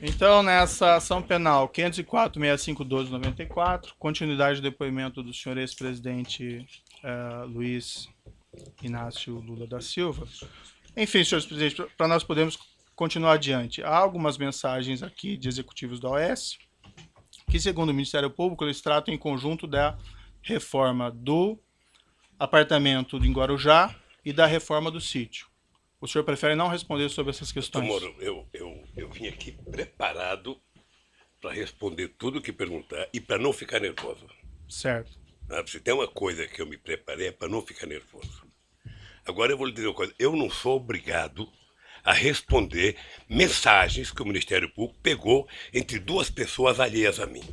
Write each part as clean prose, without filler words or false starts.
Então, nessa ação penal 504.6512/94, continuidade do depoimento do senhor ex-presidente Luiz Inácio Lula da Silva. Enfim, senhores presidentes, para nós podermos continuar adiante, há algumas mensagens aqui de executivos da OAS que, segundo o Ministério Público, eles tratam em conjunto da reforma do apartamento em Guarujá e da reforma do sítio. O senhor prefere não responder sobre essas questões? Moro, eu vim aqui preparado para responder tudo que perguntar e para não ficar nervoso. Certo. Se tem uma coisa que eu me preparei é para não ficar nervoso. Agora eu vou lhe dizer uma coisa, eu não sou obrigado a responder mensagens que o Ministério Público pegou entre duas pessoas alheias a mim.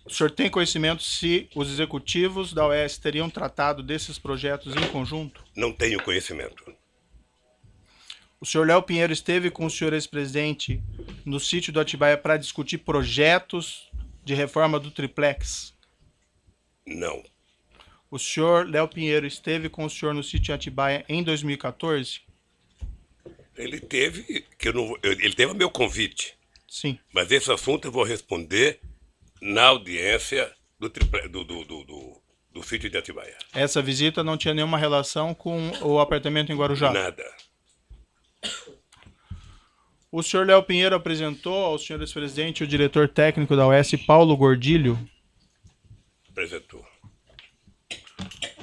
O senhor tem conhecimento se os executivos da OAS teriam tratado desses projetos em conjunto? Não tenho conhecimento. O senhor Léo Pinheiro esteve com o senhor ex-presidente no sítio do Atibaia para discutir projetos de reforma do triplex? Não. O senhor Léo Pinheiro esteve com o senhor no sítio Atibaia em 2014? Ele teve a meu convite. Sim. Mas esse assunto eu vou responder na audiência do sítio de Atibaia. Essa visita não tinha nenhuma relação com o apartamento em Guarujá? Nada. O senhor Léo Pinheiro apresentou ao senhor ex-presidente o diretor técnico da OAS, Paulo Gordilho? Apresentou.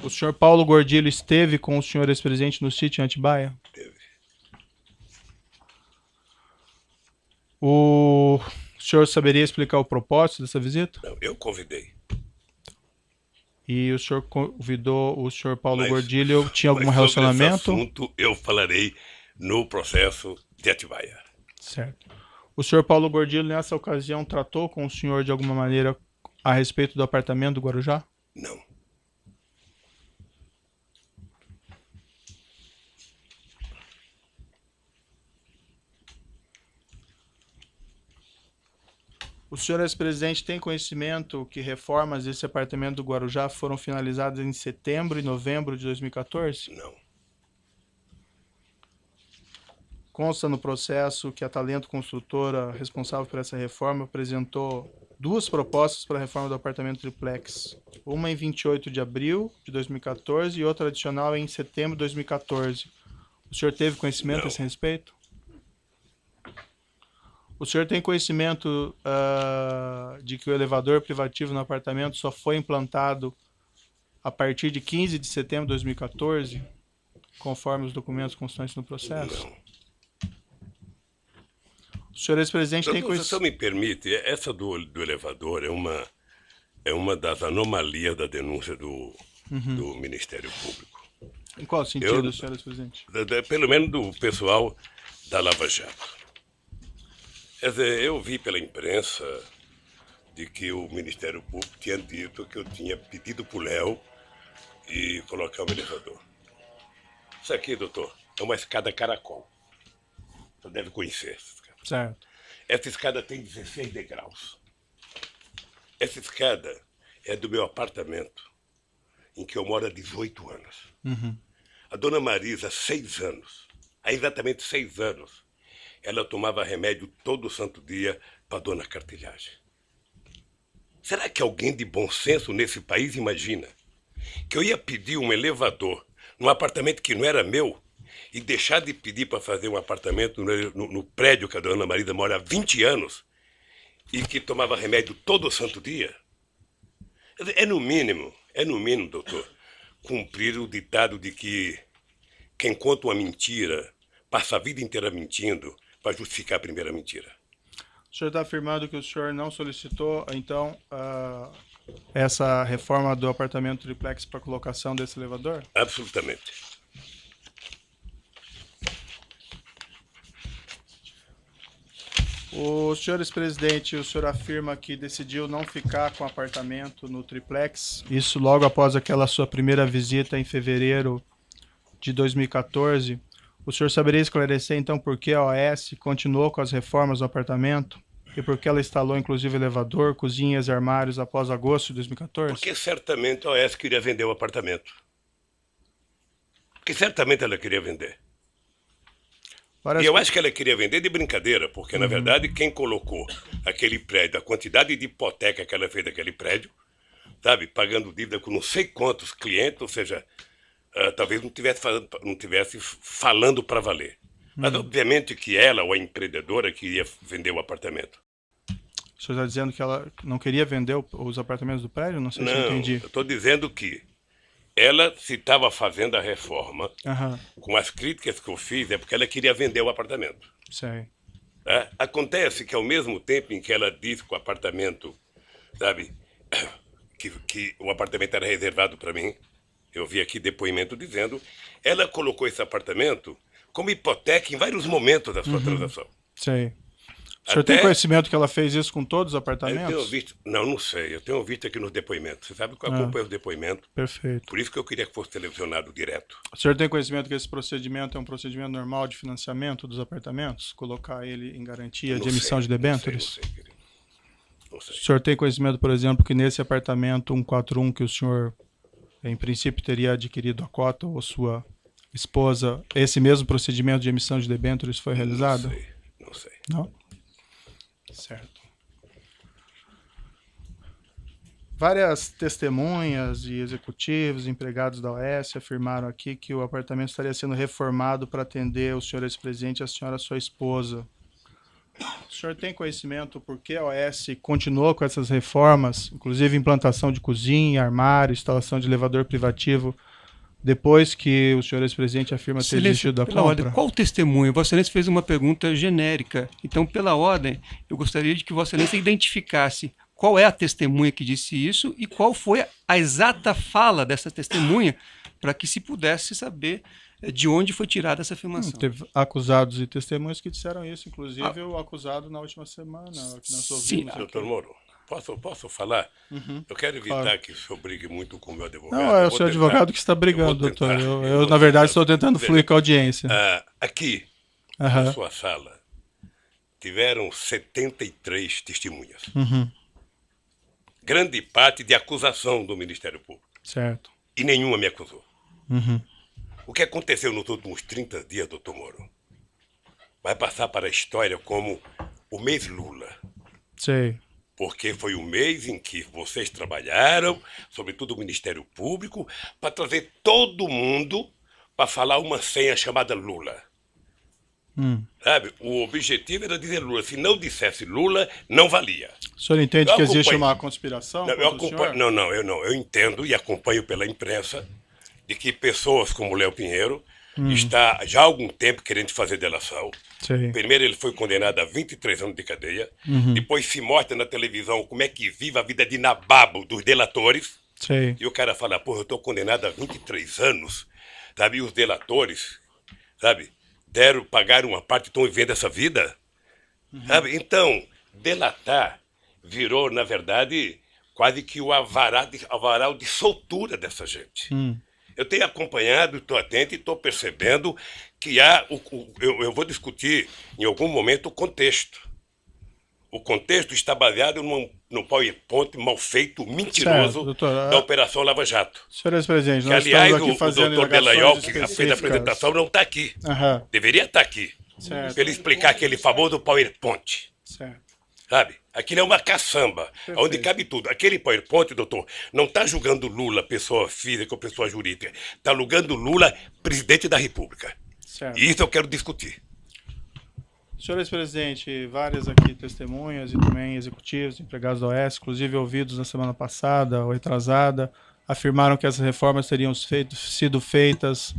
O senhor Paulo Gordilho esteve com o senhor ex-presidente no sítio em Atibaia? Teve. O senhor saberia explicar o propósito dessa visita? Não, eu convidei. E o senhor convidou o senhor Paulo Gordilho, tinha algum relacionamento? Sobre esse assunto eu falarei no processo de Atibaia. Certo. O senhor Paulo Gordilho, nessa ocasião, tratou com o senhor de alguma maneira a respeito do apartamento do Guarujá? Não. O senhor ex-presidente tem conhecimento que reformas desse apartamento do Guarujá foram finalizadas em setembro e novembro de 2014? Não. Consta no processo que a Talento Construtora, responsável por essa reforma, apresentou duas propostas para a reforma do apartamento triplex. Uma em 28 de abril de 2014 e outra adicional em setembro de 2014. O senhor teve conhecimento a esse respeito? O senhor tem conhecimento de que o elevador privativo no apartamento só foi implantado a partir de 15 de setembro de 2014, conforme os documentos constantes no processo? Não. O senhor ex-presidente tem conhecimento... Se o senhor me permite, essa do elevador é uma das anomalias da denúncia do Ministério Público. Em qual sentido, senhor ex-presidente? Pelo menos do pessoal da Lava Jato. Quer dizer, eu vi pela imprensa de que o Ministério Público tinha dito que eu tinha pedido para o Léo e colocar um elevador. Isso aqui, doutor, é uma escada caracol. Você deve conhecer essa escada. Certo. Essa escada tem 16 degraus. Essa escada é do meu apartamento, em que eu moro há 18 anos. A dona Marisa, 6 anos, há exatamente 6 anos, ela tomava remédio todo santo dia para dona Cartilhagem. Será que alguém de bom senso nesse país imagina que eu ia pedir um elevador num apartamento que não era meu e deixar de pedir para fazer um apartamento no prédio que a dona Marisa mora há 20 anos e que tomava remédio todo santo dia? É no mínimo, doutor, cumprir o ditado de que quem conta uma mentira passa a vida inteira mentindo para justificar a primeira mentira. O senhor está afirmando que o senhor não solicitou, então, essa reforma do apartamento triplex para colocação desse elevador? Absolutamente. O senhor ex-presidente, o senhor afirma que decidiu não ficar com o apartamento no triplex, isso logo após aquela sua primeira visita em fevereiro de 2014. O senhor saberia esclarecer, então, por que a OAS continuou com as reformas no apartamento e por que ela instalou, inclusive, elevador, cozinhas e armários após agosto de 2014? Porque certamente a OAS queria vender o apartamento. Porque certamente ela queria vender. E eu acho que ela queria vender de brincadeira, porque, na verdade, quem colocou aquele prédio, a quantidade de hipoteca que ela fez daquele prédio, sabe, pagando dívida com não sei quantos clientes, ou seja, talvez não tivesse falando para valer. Mas, obviamente, que ela, ou a empreendedora, queria vender o apartamento. O senhor está dizendo que ela não queria vender os apartamentos do prédio? Não sei se eu entendi. Eu estou dizendo que ela, se estava fazendo a reforma, com as críticas que eu fiz, é porque ela queria vender o apartamento. Sei. Acontece que, ao mesmo tempo em que ela disse que o apartamento, sabe, que o apartamento era reservado para mim, eu vi aqui depoimento dizendo, ela colocou esse apartamento como hipoteca em vários momentos da sua transação. Sei. O senhor tem conhecimento que ela fez isso com todos os apartamentos? Eu tenho visto, não sei. Eu tenho visto aqui nos depoimentos. Você sabe que eu acompanho os depoimentos. Perfeito. Por isso que eu queria que fosse televisionado direto. O senhor tem conhecimento que esse procedimento é um procedimento normal de financiamento dos apartamentos? Colocar ele em garantia de emissão de debêntures? Não sei, querido. Não sei. O senhor tem conhecimento, por exemplo, que nesse apartamento 141 que o senhor, em princípio, teria adquirido a cota ou sua esposa, esse mesmo procedimento de emissão de debêntures foi realizado? Não sei. Não? Certo. Várias testemunhas e executivos, empregados da OAS afirmaram aqui que o apartamento estaria sendo reformado para atender o senhor ex-presidente e a senhora sua esposa. O senhor tem conhecimento por que a OAS continuou com essas reformas, inclusive implantação de cozinha, armário, instalação de elevador privativo, depois que o senhor ex-presidente afirma ter desistido da compra? Ordem, qual testemunho? Vossa Excelência fez uma pergunta genérica. Então, pela ordem, eu gostaria de que Vossa Excelência identificasse qual é a testemunha que disse isso e qual foi a exata fala dessa testemunha para que se pudesse saber de onde foi tirada essa afirmação. Teve acusados e testemunhas que disseram isso, inclusive o acusado na última semana. Sim, doutor Moro, posso falar? Eu quero evitar que o senhor brigue muito com o meu advogado. Não, é o seu advogado que está brigando, doutor. Eu na verdade, estou tentando fluir com a audiência. Aqui, na sua sala, tiveram 73 testemunhas. Grande parte de acusação do Ministério Público. Certo. E nenhuma me acusou. O que aconteceu nos últimos 30 dias, doutor Moro, vai passar para a história como o mês Lula. Sei. Porque foi o mês em que vocês trabalharam, sobretudo o Ministério Público, para trazer todo mundo para falar uma senha chamada Lula. Sabe? O objetivo era dizer Lula. Se não dissesse Lula, não valia. O senhor entende que existe uma conspiração? Eu entendo e acompanho pela imprensa de que pessoas como Léo Pinheiro está já há algum tempo querendo fazer delação. Sim. Primeiro ele foi condenado a 23 anos de cadeia, depois se mostra na televisão como é que vive a vida de nababo dos delatores. Sim. E o cara fala, eu estou condenado a 23 anos, sabe? E os delatores, sabe, pagaram uma parte e estão vivendo essa vida. Sabe? Então, delatar virou, na verdade, quase que o avaral de soltura dessa gente. Eu tenho acompanhado, estou atento e estou percebendo que eu vou discutir em algum momento o contexto. O contexto está baseado num PowerPoint mal feito, mentiroso, certo, doutor, da Operação Lava Jato. Senhor ex-presidente, que, nós aliás, estamos aqui fazendo o doutor Delayol, que específicas. fez a apresentação, não está aqui. Deveria estar aqui. Para ele explicar aquele famoso PowerPoint. Certo. Sabe? Aquilo é uma caçamba, onde cabe tudo. Aquele PowerPoint, doutor, não está julgando Lula, pessoa física ou pessoa jurídica. Está julgando Lula, presidente da República. Certo. E isso eu quero discutir. Senhor ex-presidente, várias aqui testemunhas e também executivos, empregados da OAS, inclusive ouvidos na semana passada ou retrasada, afirmaram que essas reformas teriam sido feitas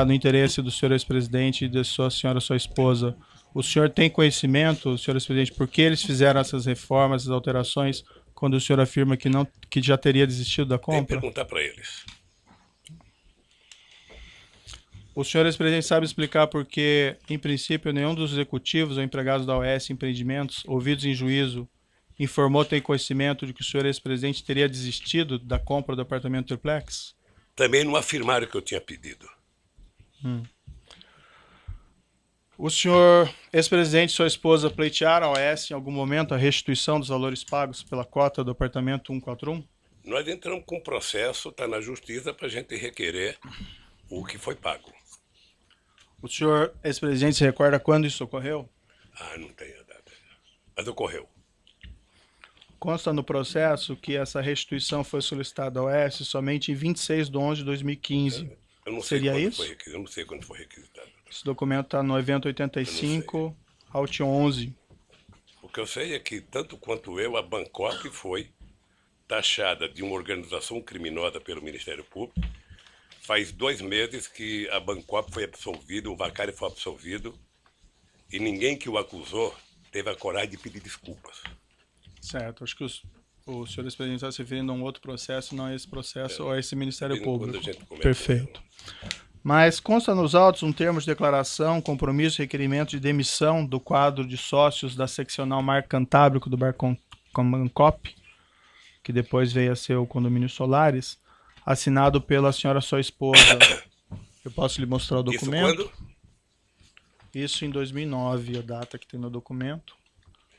no interesse do senhor ex-presidente e da sua esposa. O senhor tem conhecimento, senhor ex-presidente, por que eles fizeram essas reformas, essas alterações, quando o senhor afirma que já teria desistido da compra? Tem que perguntar para eles. O senhor ex-presidente sabe explicar por que, em princípio, nenhum dos executivos ou empregados da OAS Empreendimentos, ouvidos em juízo, informou ter conhecimento de que o senhor ex-presidente teria desistido da compra do apartamento triplex? Também não afirmaram que eu tinha pedido. O senhor ex-presidente e sua esposa pleitearam à OAS em algum momento a restituição dos valores pagos pela cota do apartamento 141? Nós entramos com um processo, está na justiça, para a gente requerer o que foi pago. O senhor, ex-presidente, se recorda quando isso ocorreu? Ah, não tenho a data. Mas ocorreu. Consta no processo que essa restituição foi solicitada ao Oeste somente em 26 de 11 de 2015. Eu não sei Seria quando isso? foi requisitado. Eu não sei quando foi requisitado. Esse documento está no evento 85, Alt 11. O que eu sei é que, tanto quanto eu, a Bangkok foi taxada de uma organização criminosa pelo Ministério Público. Faz 2 meses que a Bangkok foi absolvido, o Vacari foi absolvido, e ninguém que o acusou teve a coragem de pedir desculpas. Certo, acho que o senhor ex-presidente está se referindo a um outro processo, não a esse processo ou a esse Ministério Público. Perfeito. Mas consta nos autos um termo de declaração, compromisso e requerimento de demissão do quadro de sócios da seccional Mar Cantábrico do Bar Bangkok, que depois veio a ser o Condomínio Solares, assinado pela senhora sua esposa. Eu posso lhe mostrar o documento? Isso quando? Isso em 2009, a data que tem no documento.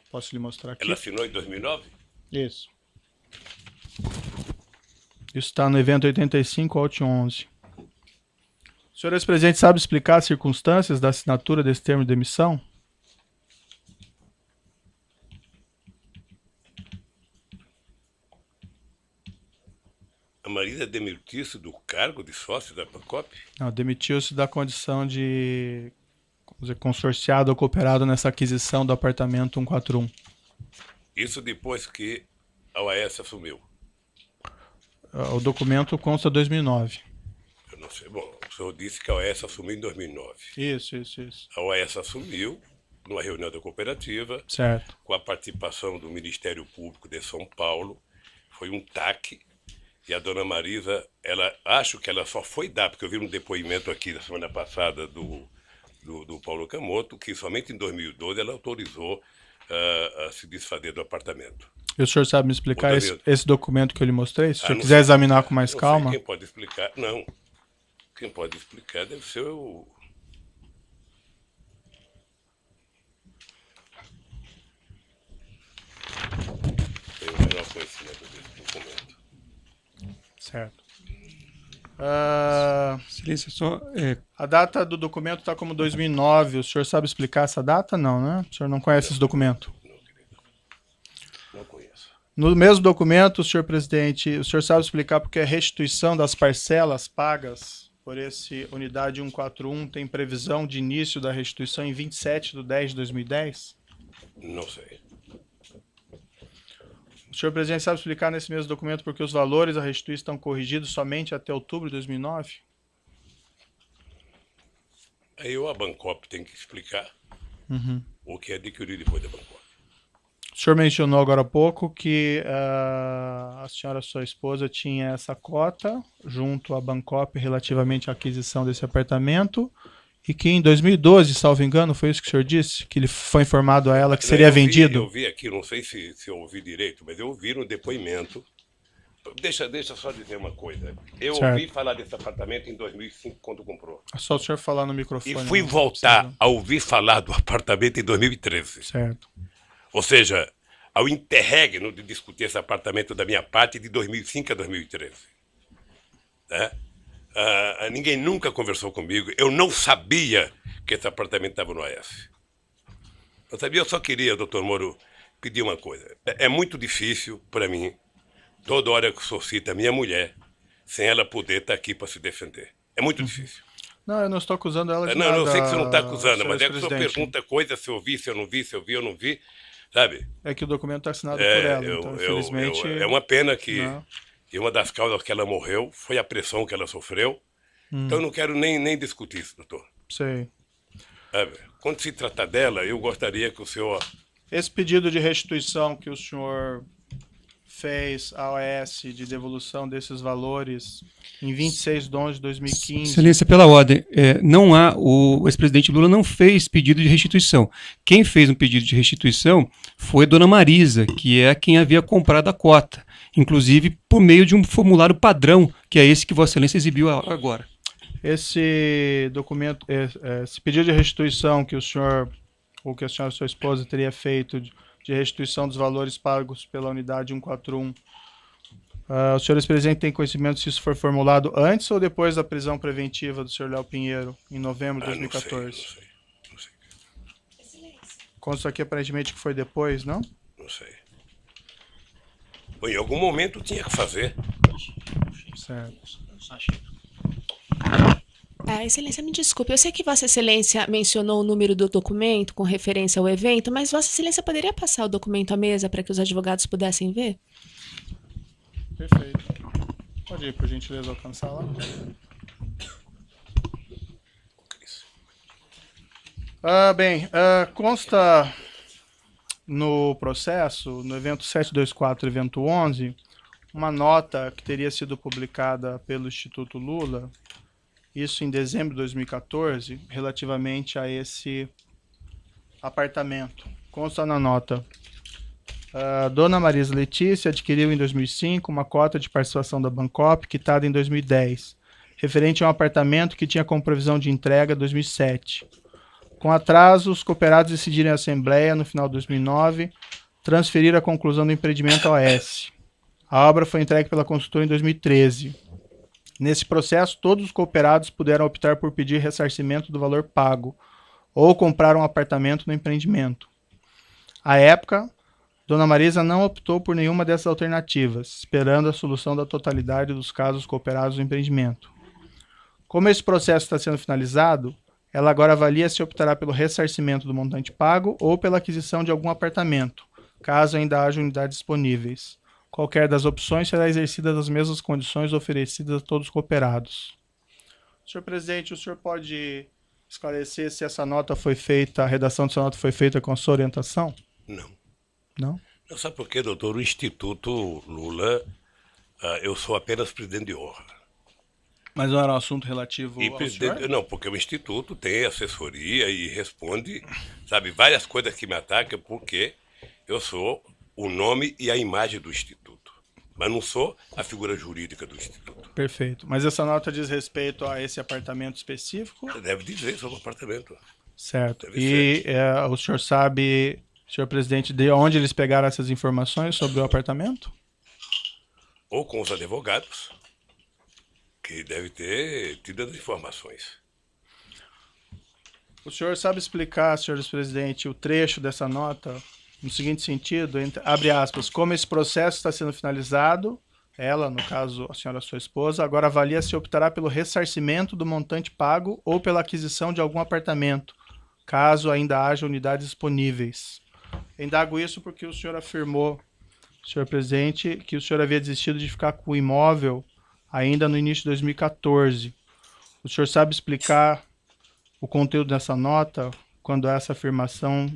Posso lhe mostrar aqui? Ela assinou em 2009? Isso. Isso está no evento 85, Alt 11. O senhor ex-presidente sabe explicar as circunstâncias da assinatura desse termo de demissão? A Marisa demitiu-se do cargo de sócio da Bangkok? Não, demitiu-se da condição de, vamos dizer, consorciado ou cooperado nessa aquisição do apartamento 141. Isso depois que a OAS assumiu? O documento consta 2009. Eu não sei. Bom, o senhor disse que a OAS assumiu em 2009. Isso. A OAS assumiu numa reunião da cooperativa, Certo. com a participação do Ministério Público de São Paulo. Foi um TAC. E a dona Marisa, acho que ela só foi dar, porque eu vi um depoimento aqui da semana passada do Paulo Camoto, que somente em 2012 ela autorizou a se desfazer do apartamento. E o senhor sabe me explicar esse documento que eu lhe mostrei? Se o senhor quiser sei, examinar com mais não calma. sei quem pode explicar. Não. Quem pode explicar deve ser o... Tenho o menor conhecimento desse documento. Certo. Excelência, só A data do documento está como 2009. O senhor sabe explicar essa data? Não, né? O senhor não conhece esse documento? Não, querido. Não conheço. No mesmo documento, senhor presidente, o senhor sabe explicar porque a restituição das parcelas pagas por esse unidade 141 tem previsão de início da restituição em 27/10/2010? Não sei. O senhor presidente sabe explicar nesse mesmo documento porque os valores da restituição estão corrigidos somente até outubro de 2009? Aí a Bangkok tem que explicar o que adquiriu depois da Bangkok. O senhor mencionou agora há pouco que a senhora, sua esposa, tinha essa cota junto à Bangkok relativamente à aquisição desse apartamento e que em 2012, salvo engano, foi isso que o senhor disse? Que ele foi informado a ela que seria vendido? Eu vi aqui, não sei se eu ouvi direito, mas eu ouvi no depoimento. Deixa só dizer uma coisa. Eu ouvi falar desse apartamento em 2005, quando comprou. É só o senhor falar no microfone. E fui voltar a ouvir falar do apartamento em 2013. Certo. Ou seja, ao interregno de discutir esse apartamento da minha parte de 2005 a 2013. Né? Ninguém nunca conversou comigo. Eu não sabia que esse apartamento estava no AS. Não sabia, eu só queria, doutor Moro, pedir uma coisa. É muito difícil para mim, toda hora que o senhor cita a minha mulher, sem ela poder estar aqui para se defender. É muito difícil. Não, eu não estou acusando ela de nada. Não, eu sei que você não está acusando, mas é que o senhor pergunta coisa, se eu vi, se eu não vi, se eu vi ou não vi, sabe? É que o documento está assinado por ela, então, infelizmente... É uma pena que... E uma das causas que ela morreu foi a pressão que ela sofreu. Então eu não quero nem discutir isso, doutor. Sei. Quando se trata dela, eu gostaria que o senhor... Esse pedido de restituição que o senhor fez à OAS de devolução desses valores em 26 de 11 de 2015... Excelência, pela ordem, o ex-presidente Lula não fez pedido de restituição. Quem fez um pedido de restituição foi a dona Marisa, que é quem havia comprado a cota, inclusive por meio de um formulário padrão, que é esse que Vossa Excelência exibiu agora. Esse documento, esse pedido de restituição que o senhor, ou que a senhora e sua esposa teria feito de restituição dos valores pagos pela unidade 141, Os senhores presidentes têm conhecimento se isso foi formulado antes ou depois da prisão preventiva do senhor Léo Pinheiro, em novembro de 2014? Não sei. Consta aqui aparentemente que foi depois, não? Não sei. Bom, em algum momento tinha que fazer. Certo. Excelência, me desculpe, eu sei que Vossa Excelência mencionou o número do documento com referência ao evento, mas Vossa Excelência poderia passar o documento à mesa para que os advogados pudessem ver? Perfeito. Pode ir, por gentileza, alcançar lá. Consta no processo, no evento 724, evento 11, uma nota que teria sido publicada pelo Instituto Lula, isso em dezembro de 2014, relativamente a esse apartamento. Consta na nota: Dona Marisa Letícia adquiriu em 2005 uma cota de participação da Bancop, quitada em 2010, referente a um apartamento que tinha como previsão de entrega em 2007. Com atraso, os cooperados decidiram em assembleia, no final de 2009, transferir a conclusão do empreendimento ao OAS. A obra foi entregue pela consultora em 2013. Nesse processo, todos os cooperados puderam optar por pedir ressarcimento do valor pago ou comprar um apartamento no empreendimento. À época, Dona Marisa não optou por nenhuma dessas alternativas, esperando a solução da totalidade dos casos cooperados no empreendimento. Como esse processo está sendo finalizado, ela agora avalia se optará pelo ressarcimento do montante pago ou pela aquisição de algum apartamento, caso ainda haja unidades disponíveis. Qualquer das opções será exercida nas mesmas condições oferecidas a todos os cooperados. Senhor presidente, o senhor pode esclarecer se essa nota foi feita, a redação dessa nota foi feita com a sua orientação? Não. Não? Não sabe por quê, doutor? O Instituto Lula, eu sou apenas presidente de honra. Mas não era um assunto relativo ao senhor? Não, porque o Instituto tem assessoria e responde, sabe, várias coisas que me atacam, porque eu sou o nome e a imagem do Instituto, mas não sou a figura jurídica do Instituto. Perfeito. Mas essa nota diz respeito a esse apartamento específico? Deve dizer sobre o apartamento. Certo. Deve E o senhor sabe, senhor presidente, de onde eles pegaram essas informações sobre o apartamento? Ou com os advogados, que deve ter tido as informações. O senhor sabe explicar, senhor presidente, o trecho dessa nota no seguinte sentido, abre aspas, como esse processo está sendo finalizado, ela, no caso, a senhora sua esposa, agora avalia se optará pelo ressarcimento do montante pago ou pela aquisição de algum apartamento, caso ainda haja unidades disponíveis. Indago isso porque o senhor afirmou, senhor presidente, que o senhor havia desistido de ficar com o imóvel ainda no início de 2014. O senhor sabe explicar o conteúdo dessa nota, quando essa afirmação,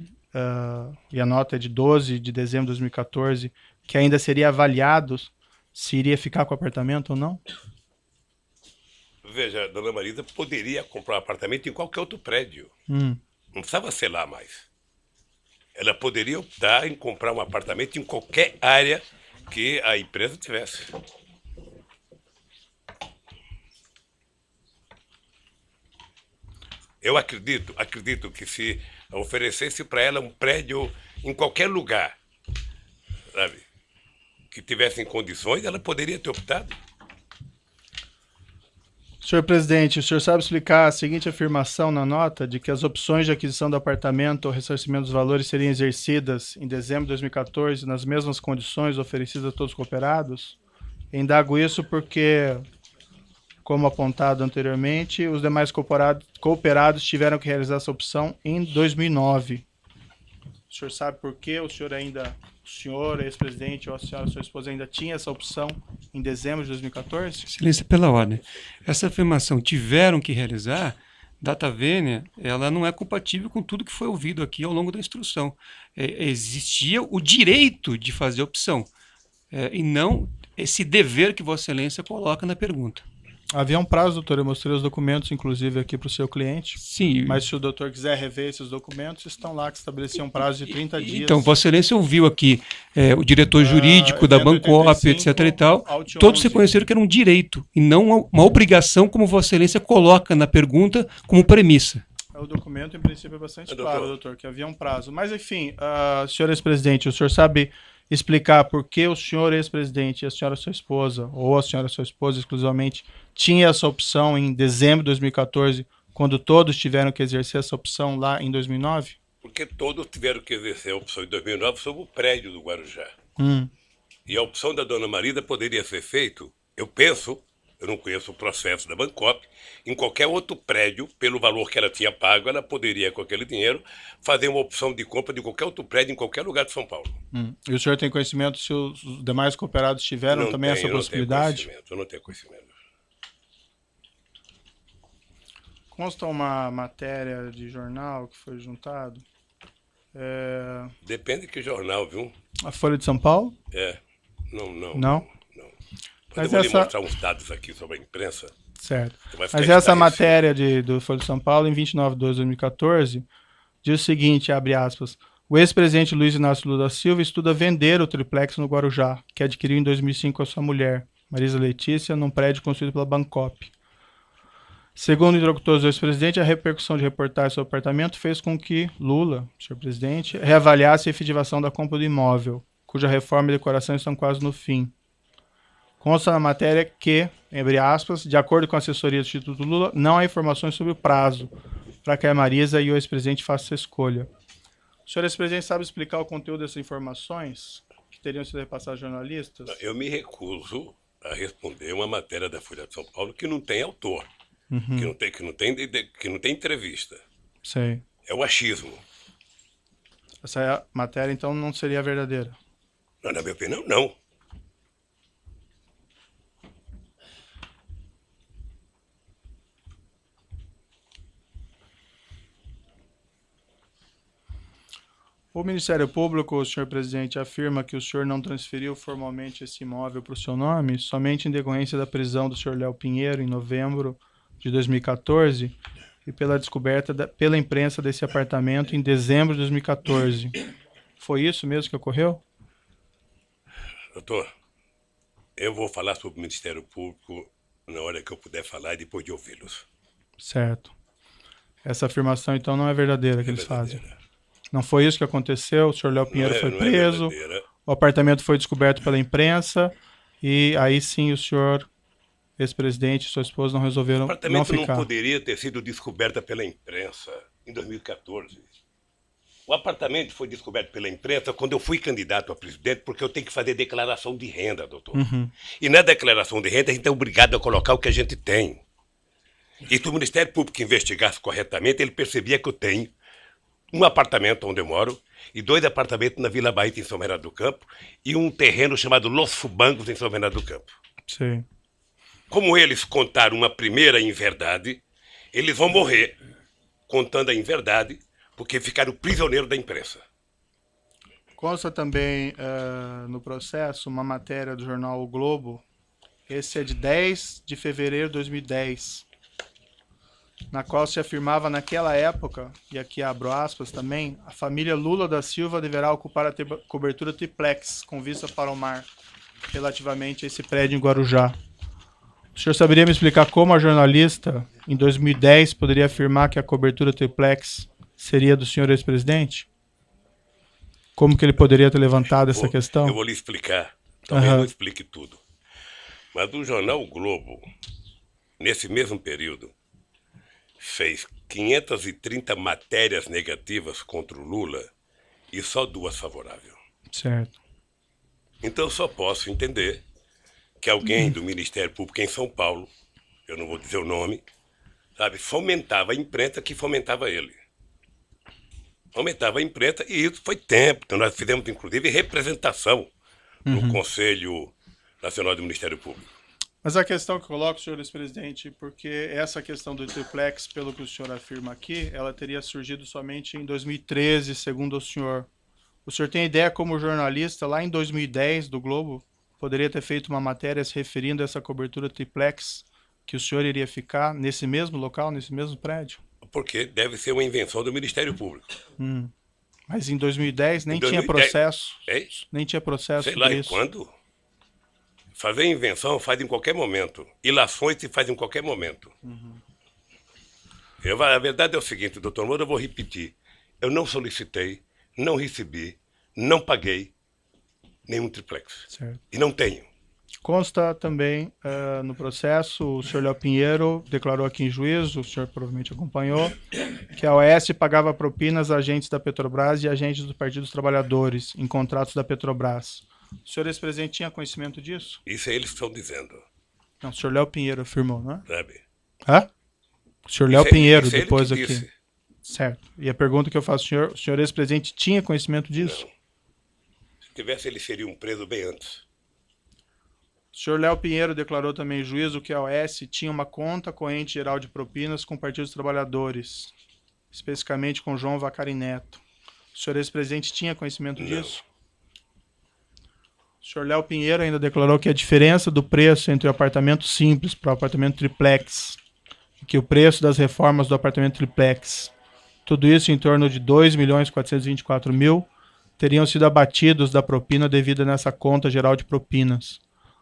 e a nota é de 12 de dezembro de 2014, que ainda seria avaliado se iria ficar com o apartamento ou não? Veja, dona Marisa poderia comprar um apartamento em qualquer outro prédio. Não precisava ser lá mais. Ela poderia optar em comprar um apartamento em qualquer área que a empresa tivesse. Eu acredito que se oferecesse para ela um prédio em qualquer lugar, sabe, que tivesse em condições, ela poderia ter optado. Senhor presidente, o senhor sabe explicar a seguinte afirmação na nota de que as opções de aquisição do apartamento ou ressarcimento dos valores seriam exercidas em dezembro de 2014 nas mesmas condições oferecidas a todos os cooperados? Indago isso porque, como apontado anteriormente, os demais cooperados tiveram que realizar essa opção em 2009. O senhor sabe por quê? O senhor, ex-presidente, ou a senhora, sua esposa, ainda tinha essa opção em dezembro de 2014? Excelência, pela ordem. Essa afirmação, tiveram que realizar, data vênia, ela não é compatível com tudo que foi ouvido aqui ao longo da instrução. Existia o direito de fazer opção, e não esse dever que Vossa Excelência coloca na pergunta. Havia um prazo, doutor, eu mostrei os documentos, inclusive, aqui para o seu cliente. Sim. Mas se o doutor quiser rever esses documentos, estão lá, que estabeleciam um prazo de 30 dias. Então, Vossa Excelência ouviu aqui o diretor jurídico da Bancop, etc. e tal. Todos reconheceram que era um direito e não uma obrigação, como Vossa Excelência coloca na pergunta como premissa. O documento, em princípio, é bastante claro, doutor, que havia um prazo. Mas, enfim, senhor ex-presidente, o senhor sabe explicar por que o senhor ex-presidente e a senhora sua esposa, ou a senhora sua esposa exclusivamente, tinha essa opção em dezembro de 2014, quando todos tiveram que exercer essa opção lá em 2009? Porque todos tiveram que exercer a opção em 2009 sobre o prédio do Guarujá. E a opção da dona Marisa poderia ser feito, eu penso, eu não conheço o processo da Bancop, em qualquer outro prédio, pelo valor que ela tinha pago, ela poderia, com aquele dinheiro, fazer uma opção de compra de qualquer outro prédio em qualquer lugar de São Paulo. E o senhor tem conhecimento se os demais cooperados tiveram Não também tenho, essa possibilidade? Eu não tenho conhecimento. Consta uma matéria de jornal que foi juntado. Depende de que jornal, viu? A Folha de São Paulo? Não? Não? Mas eu vou lhe mostrar uns dados aqui sobre a imprensa. Certo. Vai ficar Mas essa esclarecido. matéria do Folha de São Paulo, em 29 de 2014, diz o seguinte, abre aspas, o ex-presidente Luiz Inácio Lula da Silva estuda vender o triplex no Guarujá, que adquiriu em 2005 com a sua mulher, Marisa Letícia, num prédio construído pela Bancop. Segundo interlocutores do ex-presidente, a repercussão de reportagem sobre o apartamento fez com que Lula, senhor presidente, reavaliasse a efetivação da compra do imóvel, cuja reforma e decoração estão quase no fim. Consta na matéria que, abre aspas, de acordo com a assessoria do Instituto Lula, não há informações sobre o prazo para que a Marisa e o ex-presidente façam essa escolha. O senhor ex-presidente sabe explicar o conteúdo dessas informações que teriam sido repassadas aos jornalistas? Eu me recuso a responder uma matéria da Folha de São Paulo que não tem autor, que não tem entrevista. Sei. É o achismo. Essa matéria, então, não seria verdadeira? Não, na minha opinião, não. O Ministério Público, senhor presidente, afirma que o senhor não transferiu formalmente esse imóvel para o seu nome, somente em decorrência da prisão do senhor Léo Pinheiro, em novembro de 2014, e pela descoberta pela imprensa desse apartamento em dezembro de 2014. Foi isso mesmo que ocorreu? Doutor, eu vou falar sobre o Ministério Público na hora que eu puder falar e depois de ouvi-los. Certo. Essa afirmação, então, não é verdadeira que eles verdadeira. fazem. Não foi isso que aconteceu? O senhor Léo Pinheiro foi não preso, é verdadeira. o apartamento foi descoberto pela imprensa, e aí sim o senhor, ex-presidente e sua esposa não resolveram O não apartamento não ficar. poderia ter sido descoberto pela imprensa em 2014. O apartamento foi descoberto pela imprensa quando eu fui candidato a presidente, porque eu tenho que fazer declaração de renda, doutor. E na declaração de renda a gente é obrigado a colocar o que a gente tem. E se o Ministério Público investigasse corretamente, ele percebia que eu tenho um apartamento onde eu moro e 2 apartamentos na Vila Bahia, em São Bernardo do Campo, e um terreno chamado Los Fubangos, em São Bernardo do Campo. Sim. Como eles contaram uma primeira inverdade, eles vão morrer contando a inverdade, porque ficaram prisioneiros da imprensa. Consta também no processo uma matéria do jornal O Globo, esse é de 10 de fevereiro de 2010, na qual se afirmava naquela época, e aqui abro aspas também, a família Lula da Silva deverá ocupar a cobertura triplex, com vista para o mar, relativamente a esse prédio em Guarujá. O senhor saberia me explicar como a jornalista, em 2010, poderia afirmar que a cobertura triplex seria do senhor ex-presidente? Como que ele poderia ter levantado essa questão? Eu vou lhe explicar. Talvez não explique tudo. Mas o jornal o Globo, nesse mesmo período, fez 530 matérias negativas contra o Lula e só 2 favoráveis. Certo. Então eu só posso entender que alguém do Ministério Público em São Paulo, eu não vou dizer o nome, sabe, fomentava a imprensa que fomentava ele. Fomentava a imprensa e isso foi tempo. Então nós fizemos, inclusive, representação no Conselho Nacional do Ministério Público. Mas a questão que eu coloco, senhor ex-presidente, porque essa questão do triplex, pelo que o senhor afirma aqui, ela teria surgido somente em 2013, segundo o senhor. O senhor tem ideia como jornalista, lá em 2010, do Globo, poderia ter feito uma matéria se referindo a essa cobertura triplex, que o senhor iria ficar nesse mesmo local, nesse mesmo prédio? Porque deve ser uma invenção do Ministério Público. Mas em 2010 nem Em tinha 2010, processo. é isso? Nem tinha processo Sei sobre lá em isso. quando. Fazer invenção faz em qualquer momento. Ilações se faz em qualquer momento. A verdade é o seguinte, doutor Moura, eu vou repetir. Eu não solicitei, não recebi, não paguei nenhum triplex. Certo. E não tenho. Consta também no processo, o senhor Léo Pinheiro declarou aqui em juízo, o senhor provavelmente acompanhou, que a OAS pagava propinas a agentes da Petrobras e agentes do Partido dos Trabalhadores em contratos da Petrobras. O senhor ex-presidente tinha conhecimento disso? Isso eles estão dizendo, Não, o senhor Léo Pinheiro afirmou, não é? sabe? Hã? O senhor Léo Isso Pinheiro, isso ele depois que aqui. disse. Certo. E a pergunta que eu faço, o senhor ex-presidente tinha conhecimento disso? Não. Se tivesse, eles seriam presos bem antes. O senhor Léo Pinheiro declarou também em juízo que a OAS tinha uma conta corrente geral de propinas com o Partido dos Trabalhadores, especificamente com João Vacari Neto. O senhor ex-presidente tinha conhecimento disso? O senhor Léo Pinheiro ainda declarou que a diferença do preço entre o apartamento simples para o apartamento triplex, que o preço das reformas do apartamento triplex, tudo isso em torno de 2.424.000, teriam sido abatidos da propina devida nessa conta geral de propinas.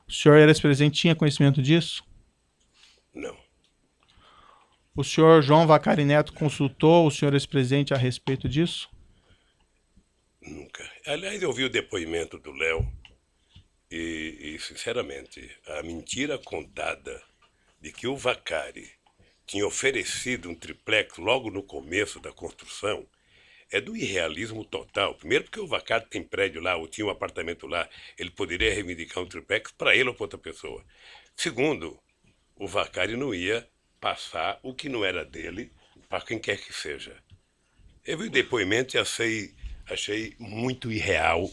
O senhor ex-presidente tinha conhecimento disso? Não. O senhor João Vacari Neto consultou o senhor ex-presidente a respeito disso? Nunca. Aliás, eu vi o depoimento do Léo e, sinceramente, a mentira contada de que o Vacari tinha oferecido um triplex logo no começo da construção é do irrealismo total. Primeiro porque o Vacari tem prédio lá, ou tinha um apartamento lá, ele poderia reivindicar um triplex para ele ou para outra pessoa. Segundo, o Vacari não ia passar o que não era dele para quem quer que seja. Eu vi o depoimento e achei muito irreal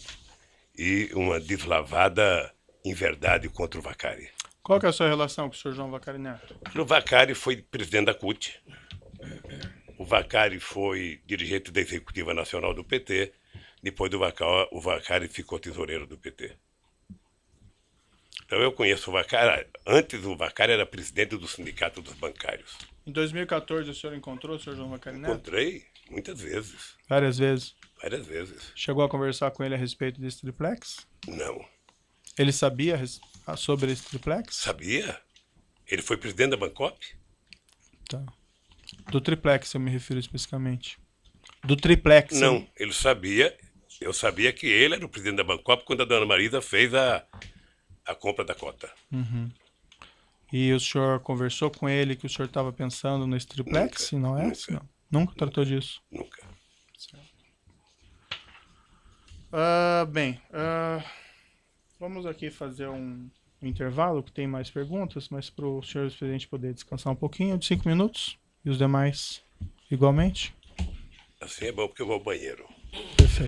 e uma deslavada inverdade contra o Vacari. Qual que é a sua relação com o senhor João Vacari Neto? O Vacari foi presidente da CUT. O Vacari foi dirigente da Executiva Nacional do PT. Depois do Vacari, o Vacari ficou tesoureiro do PT. Então eu conheço o Vacari. Antes o Vacari era presidente do Sindicato dos Bancários. Em 2014 o senhor encontrou o senhor João Vacari Neto? Encontrei muitas vezes. Várias vezes. Várias vezes. Chegou a conversar com ele a respeito desse triplex? Não. Ele sabia sobre esse triplex? Sabia? Ele foi presidente da Bancop? Tá. Do triplex eu me refiro especificamente. Do triplex. Não, ele sabia. Eu sabia que ele era o presidente da Bancop quando a dona Marisa fez a compra da cota. Uhum. E o senhor conversou com ele que o senhor estava pensando nesse triplex? Nunca, Não é? nunca. Não. Nunca tratou disso? Nunca. Bem, vamos aqui fazer um intervalo, que tem mais perguntas, mas para o senhor presidente poder descansar um pouquinho, de 5 minutos, e os demais igualmente. Assim é bom porque eu vou ao banheiro. Perfeito.